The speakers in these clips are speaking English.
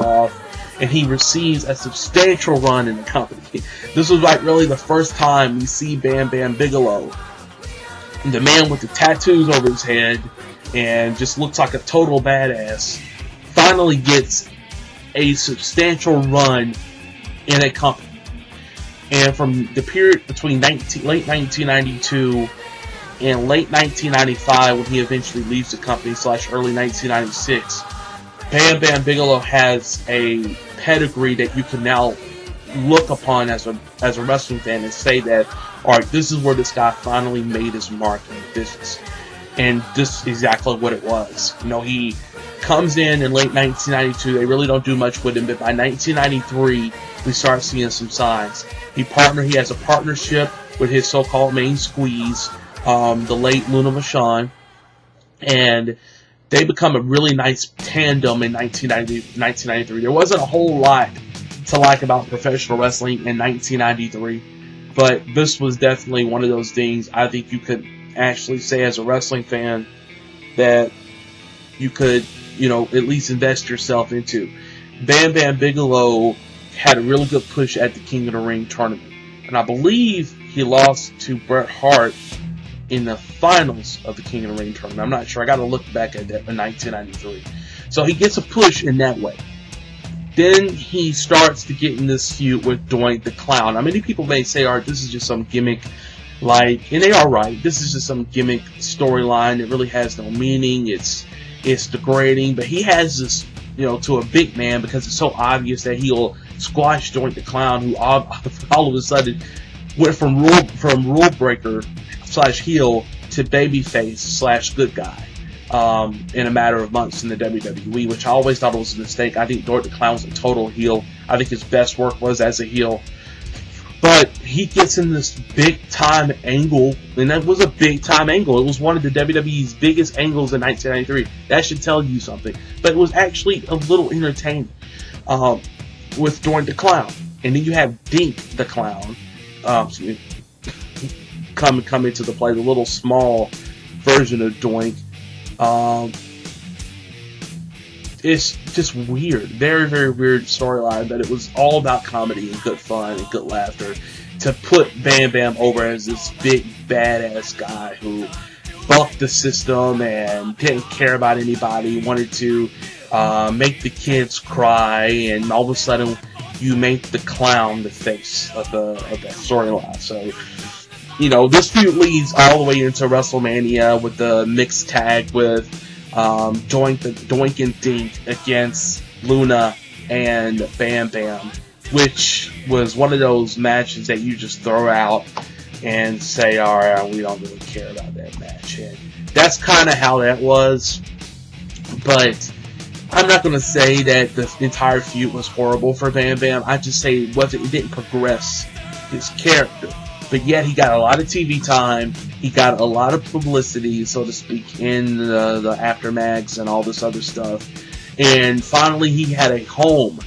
off, and he receives a substantial run in the company. This was like really the first time we see Bam Bigelow, the man with the tattoos over his head and just looks like a total badass, finally gets a substantial run in a company. And from the period between late 1992 and late 1995, when he eventually leaves the company, / early 1996, Bam Bigelow has a pedigree that you can now look upon as a wrestling fan and say that, alright, this is where this guy finally made his mark in the business. And this is exactly what it was. You know, he comes in late 1992, they really don't do much with him, but by 1993, we start seeing some signs. He has a partnership with his so-called main squeeze, the late Luna Vachon, and they become a really nice tandem in 1993. There wasn't a whole lot to like about professional wrestling in 1993, but this was definitely one of those things I think you could actually say as a wrestling fan that you could, you know, at least invest yourself into. Bam Bigelow had a really good push at the King of the Ring tournament, and I believe he lost to Bret Hart in the finals of the King of the Ring tournament. I'm not sure. I got to look back at that in 1993. So he gets a push in that way. Then he starts to get in this feud with Doink the Clown. Now, many people may say, "Alright, this is just some gimmick." And they are right. This is just some gimmick storyline that really has no meaning. It's degrading. But he has this, you know, to a big man, because it's so obvious that he'll squash Doink the Clown, who all of a sudden went from rule breaker / heel to babyface / good guy in a matter of months in the WWE, which I always thought was a mistake. I think Doink the Clown was a total heel. I think his best work was as a heel. But he gets in this big-time angle, and that was a big-time angle. It was one of the WWE's biggest angles in 1993. That should tell you something. But it was actually a little entertaining with Doink the Clown. And then you have Dink the Clown come into the play, the little small version of Doink. It's just weird. Very, very weird storyline, but it was all about comedy and good fun and good laughter to put Bam over as this big, badass guy who bucked the system and didn't care about anybody, wanted to make the kids cry, and all of a sudden you make the clown the face of that storyline. So, you know, this feud leads all the way into WrestleMania with the mixed tag with Doink and Dink against Luna and Bam, which was one of those matches that you just throw out and say, alright, we don't really care about that match. And that's kind of how that was. But I'm not going to say that the entire feud was horrible for Bam. I just say it didn't progress his character. But yet he got a lot of TV time, he got a lot of publicity, so to speak, in the aftermaths and all this other stuff. And finally he had a home,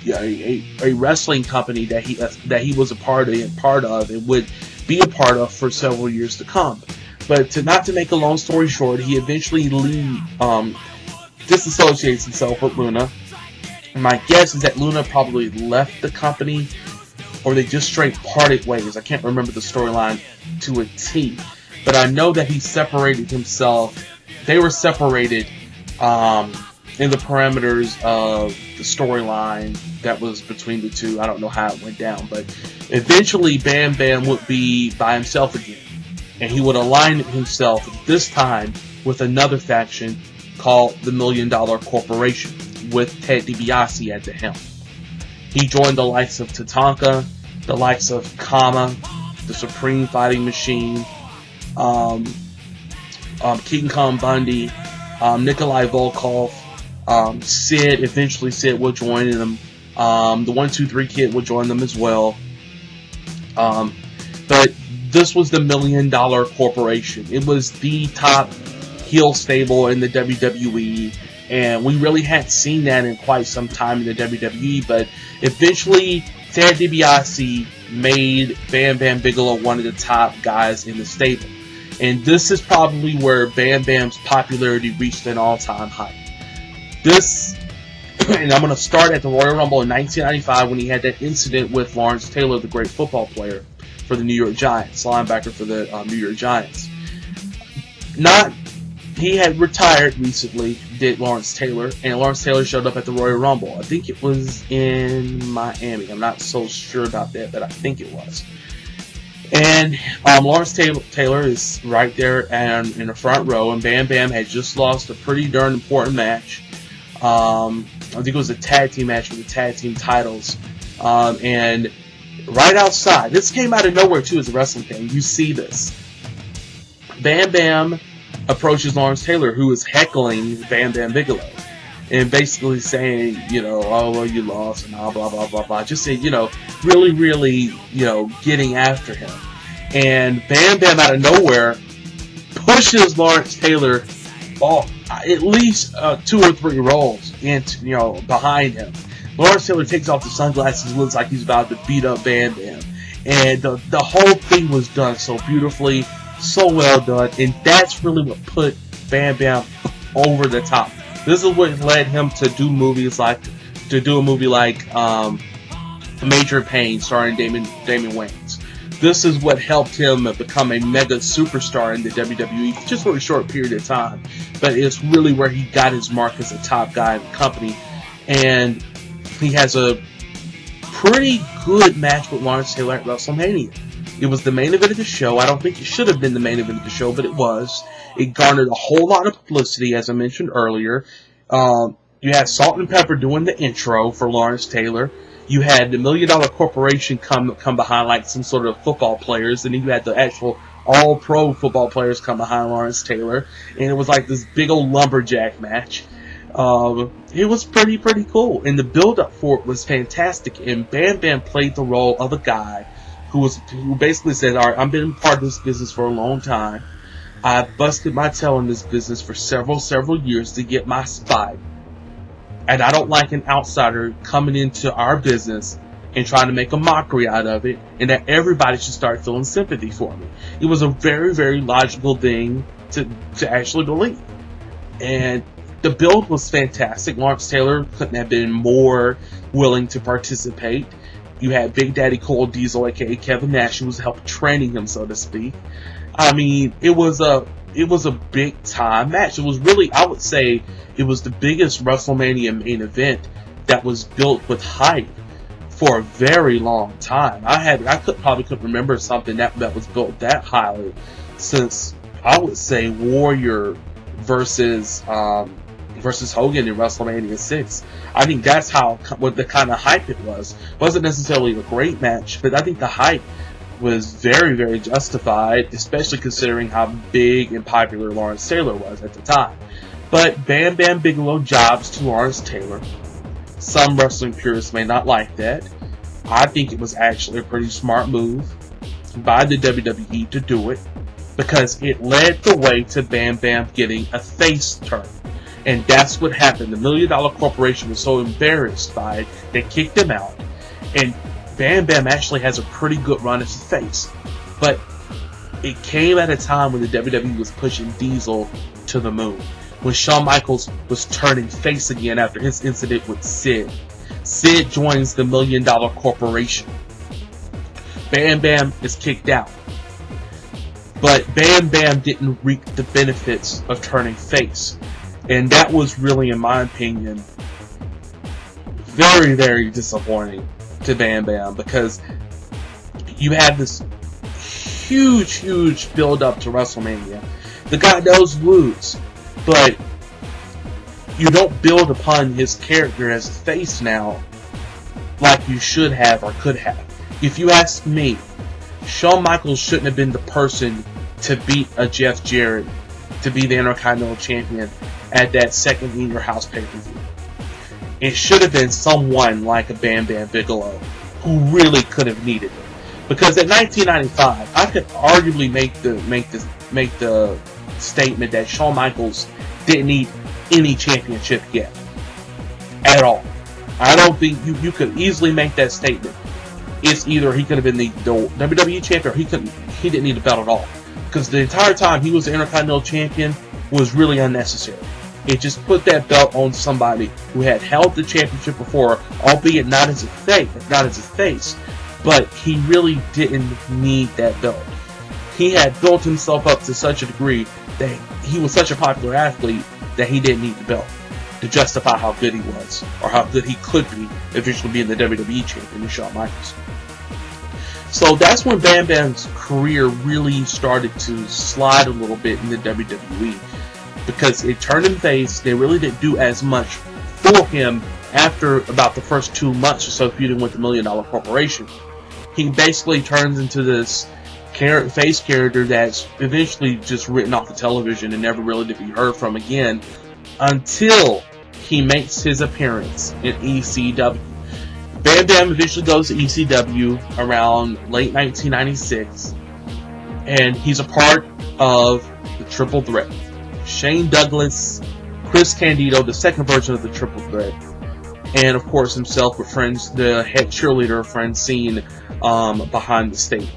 a wrestling company that he was a part of and would be a part of for several years to come. But not to make a long story short, he eventually disassociates himself with Luna. My guess is that Luna probably left the company, or they just straight parted ways. I can't remember the storyline to a T. But I know that he separated himself. They were separated in the parameters of the storyline that was between the two. I don't know how it went down. But eventually Bam would be by himself again. And he would align himself this time with another faction called the $1 Million Corporation, with Ted DiBiase at the helm. He joined the likes of Tatanka, the likes of Kama, the Supreme Fighting Machine, King Kong Bundy, Nikolai Volkov, Sid. Eventually Sid will join them. The 1-2-3 Kid will join them as well. But this was the $1 Million Corporation. It was the top heel stable in the WWE. And we really hadn't seen that in quite some time in the WWE, but eventually Ted DiBiase made Bam Bigelow one of the top guys in the stable. And this is probably where Bam's popularity reached an all-time high. This And I'm going to start at the Royal Rumble in 1995 when he had that incident with Lawrence Taylor, the great football player for the New York Giants, linebacker for the New York Giants. He had retired recently, did Lawrence Taylor, and Lawrence Taylor showed up at the Royal Rumble. I think it was in Miami. I'm not so sure about that, but I think it was. And Lawrence Taylor is right there and in the front row, and Bam Bam had just lost a pretty darn important match. I think it was a tag team match for the tag team titles. And right outside, this came out of nowhere too as a wrestling fan. You see this. Bam Bam approaches Lawrence Taylor, who is heckling Bam Bam Bigelow, and basically saying, oh, well, you lost, and blah, blah, blah, blah, blah. Just saying, really, getting after him. And Bam Bam out of nowhere pushes Lawrence Taylor off at least 2 or 3 rolls into, behind him. Lawrence Taylor takes off the sunglasses, looks like he's about to beat up Bam Bam. And the whole thing was done so beautifully, so well done, and that's really what put Bam Bam over the top. This is what led him to do a movie like Major Pain, starring Damon Wayans. This is what helped him become a mega superstar in the WWE for just for a short period of time. But it's really where he got his mark as a top guy in the company, and he has a pretty good match with Lawrence Taylor at WrestleMania. It was the main event of the show. I don't think it should have been the main event of the show, but it was. It garnered a whole lot of publicity, as I mentioned earlier. You had Salt and Pepper doing the intro for Lawrence Taylor. You had the $1 Million Corporation come behind like some sort of football players, and then you had the actual all-pro football players come behind Lawrence Taylor, and it was like this big old lumberjack match. It was pretty cool, and the build-up for it was fantastic, and Bam Bam played the role of a guy who basically said, all right, I've been part of this business for a long time. I busted my tail in this business for several years to get my spot. And I don't like an outsider coming into our business and trying to make a mockery out of it, and that everybody should start feeling sympathy for me. It was a very logical thing to actually believe. And the build was fantastic. Lawrence Taylor couldn't have been more willing to participate. You had Big Daddy Cole Diesel, aka Kevin Nash, who was helping training him, so to speak. I mean, it was a big time match. It was really, I would say, it was the biggest WrestleMania main event that was built with hype for a very long time. I probably couldn't remember something that was built that highly since, I would say, Warrior versus Hogan in WrestleMania 6. I think that's what the kind of hype it was. It wasn't necessarily a great match, but I think the hype was very justified, especially considering how big and popular Lawrence Taylor was at the time. But Bam Bam Bigelow jobs to Lawrence Taylor. Some wrestling purists may not like that. I think it was actually a pretty smart move by the WWE to do it, because it led the way to Bam Bam getting a face turn. And that's what happened. The $1 Million Corporation was so embarrassed by it, they kicked him out. And Bam Bam actually has a pretty good run as a face. But it came at a time when the WWE was pushing Diesel to the moon. When Shawn Michaels was turning face again after his incident with Sid. Sid joins the $1 Million Corporation. Bam Bam is kicked out. But Bam Bam didn't reap the benefits of turning face. And that was really, in my opinion, very disappointing to Bam Bam, because you had this huge build up to WrestleMania. The guy does lose, but you don't build upon his character as a face now like you should have or could have. If you ask me, Shawn Michaels shouldn't have been the person to beat a Jeff Jarrett to be the Intercontinental Champion at that second In Your House pay-per-view. It should have been someone like a Bam Bam Bigelow who really could have needed it. Because in 1995, I could arguably make the statement that Shawn Michaels didn't need any championship yet. At all. I don't think you could easily make that statement. It's either he could have been the WWE champion, or he didn't need the belt at all. Because the entire time he was the Intercontinental Champion was really unnecessary. It just put that belt on somebody who had held the championship before, albeit not as a face, but he really didn't need that belt. He had built himself up to such a degree that he was such a popular athlete that he didn't need the belt to justify how good he was, or how good he could be, eventually being the WWE champion in Shawn Michaels. So that's when Bam Bam's career really started to slide a little bit in the WWE, because it turned him face. They really didn't do as much for him after about the first 2 months or so feuding with the $1 Million Corporation. He basically turns into this face character that's eventually just written off the television and never really to be heard from again, until he makes his appearance in ECW. Bam Bam eventually goes to ECW around late 1996, and he's a part of the Triple Threat. Shane Douglas, Chris Candido, the second version of the Triple Threat, and of course himself with friends, the head cheerleader of Francine, behind the stage.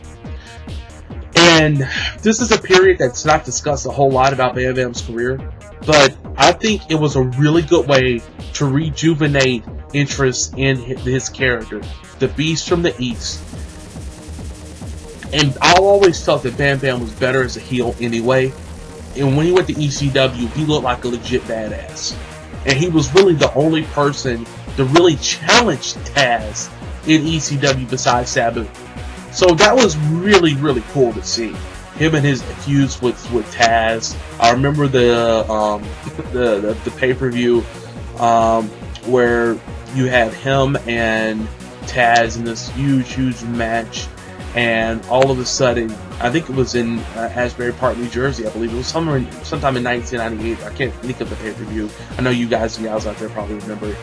And this is a period that's not discussed a whole lot about Bam Bam's career, but I think it was a really good way to rejuvenate interest in his character, the Beast from the East. And I always felt that Bam Bam was better as a heel anyway. And when he went to ECW, he looked like a legit badass. And he was really the only person to really challenge Taz in ECW besides Sabu. So that was really, really cool to see. Him and his feuds with Taz. I remember the pay-per-view where you had him and Taz in this huge match, and all of a sudden, I think it was in Asbury Park, New Jersey, I believe it was sometime in 1998. I can't think of the pay-per-view. I know you guys and gals out there probably remember it,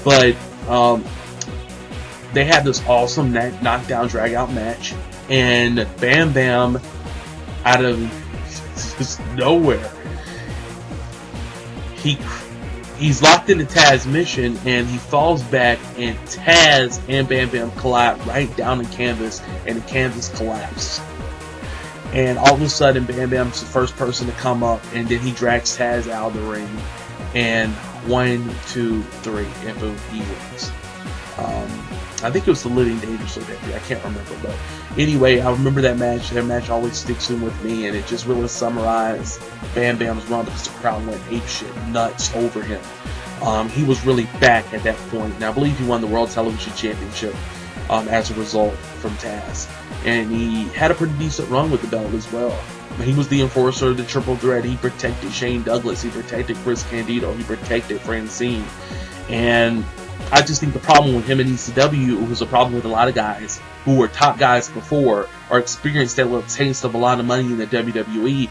but they had this awesome knockdown drag-out match, and Bam Bam, out of just nowhere, he's locked into Taz's mission, and he falls back, and Taz and Bam Bam collide right down the canvas, and the canvas collapses. And all of a sudden, Bam Bam's the first person to come up, and then he drags Taz out of the ring, and 1, 2, 3, and boom, he wins. I think it was the Living Dangerously victory. I can't remember, but anyway, I remember that match. That match always sticks in with me, and it just really summarized Bam Bam's run, because the crowd went apeshit nuts over him. He was really back at that point, and I believe he won the World Television Championship as a result from Taz. And he had a pretty decent run with the belt as well. He was the enforcer of the Triple Threat. He protected Shane Douglas. He protected Chris Candido. He protected Francine. And I just think the problem with him in ECW was a problem with a lot of guys who were top guys before, or experienced that little taste of a lot of money in the WWE,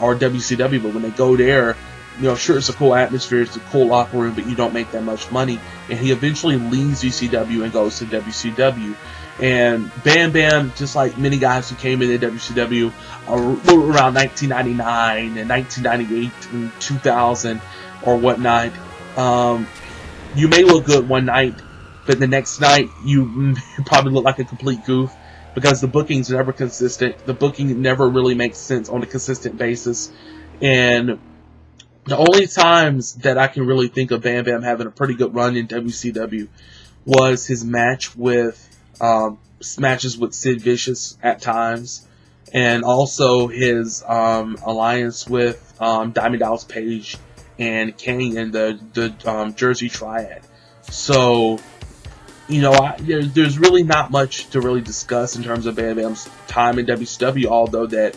or WCW, but when they go there, you know, sure, it's a cool atmosphere, it's a cool locker room, but you don't make that much money. And he eventually leaves ECW and goes to WCW. And Bam Bam, just like many guys who came into WCW around 1999 and 1998 and 2000 or whatnot, you may look good one night, but the next night you probably look like a complete goof, because the booking's never consistent. The booking never really makes sense on a consistent basis. And the only times that I can really think of Bam Bam having a pretty good run in WCW was his matches with Sid Vicious at times, and also his alliance with Diamond Dallas Page and Kane and the Jersey Triad. So, you know, there's really not much to really discuss in terms of Bam Bam's time in WCW, although that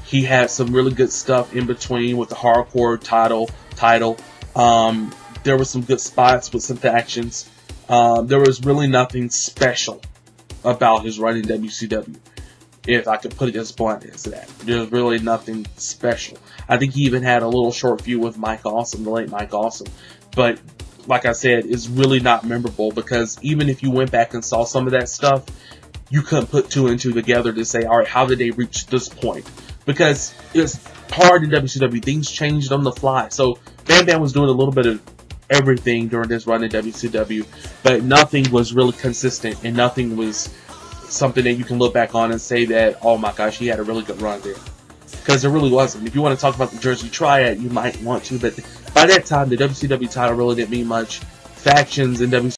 he had some really good stuff in between with the hardcore title. There were some good spots with some factions. There was really nothing special about his run in WCW, if I could put it as blunt as that. There's really nothing special. I think he even had a little short feud with Mike Awesome, the late Mike Awesome. But, like I said, it's really not memorable, because even if you went back and saw some of that stuff, you couldn't put 2 and 2 together to say, alright, how did they reach this point? Because it's hard in WCW. Things changed on the fly. So, Bam Bam was doing a little bit of everything during his run in WCW, but nothing was really consistent, and nothing was something that you can look back on and say that, oh my gosh, he had a really good run there. because there really wasn't. If you want to talk about the Jersey Triad, you might want to, but by that time, the WCW title really didn't mean much. Factions in WCW